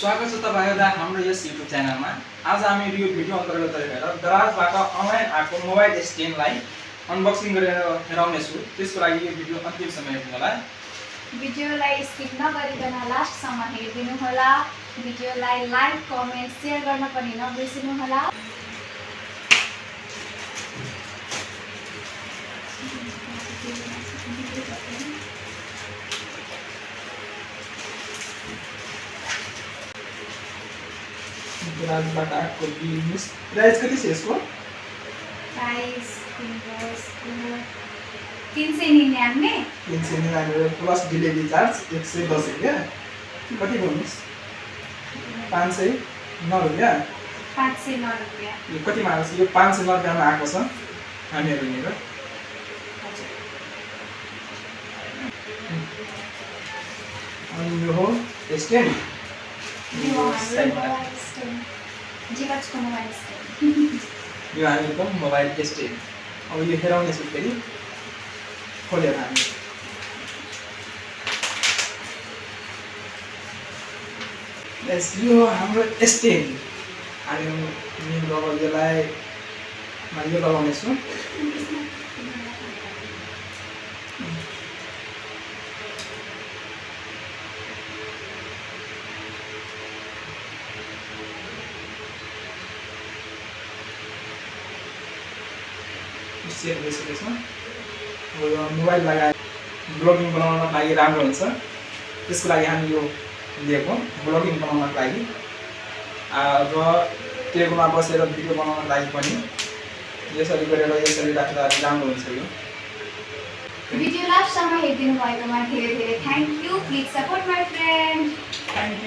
स्वागत छ तपाईहरुलाई हाम्रो यस YouTube च्यानलमा। आज हामी यो भिडियो अन्तर्गत गरेर दराजबाट अनलाइन आएको मोबाइल स्ट्यान्डलाई अनबक्सिङ गरेर हेराउने छु। त्यसको लागि यो भिडियो अन्तिमसम्म हेर्नु होला। भिडियोलाई स्किप नगरिकन लास्टसम्म हेरिदिनु होला। भिडियोलाई लाइक, कमेन्ट, शेयर गर्न पनि नबिर्सनु होला। दराजबाट आएको बिजनेस प्राइस कति छ यसको? प्राइस 399 प्लस डेलिभरी चार्ज 110 रुपैयाँ। कति भन्नुस्? 509 रुपैयाँ। 509 रुपैयाँ। यो कतिमा आएको छ? यो 509 रुपैयाँमा आएको छ हामीहरु यहाँनिर। अनि यो हो स्ट्यान्ड। यो हामीको मोबाइल स्ट्यान्ड। अब यो हेराउने छु फेरि खोलेर हामी। यो हाम्रो स्ट्यान्ड। अनि यो यसलाई यो लगाउने छु। सेट भइसकेको छ। मोबाइल लगाएर ब्लगिङ बनाउनको लागि राम्रो हुन्छ। त्यसको लागि हामी यो लिएको ब्लगिङ बनाउनको लागि र टेबलमा बसेर भिडियो बनाउनको लागि पनि यसरी गरेर यसरी राख्दा राम्रो हुन्छ। यो भिडियो लास्टसम्म हेरिदिनु भएकोमा धेरै धेरै thank you. Please support my friend. Thank you.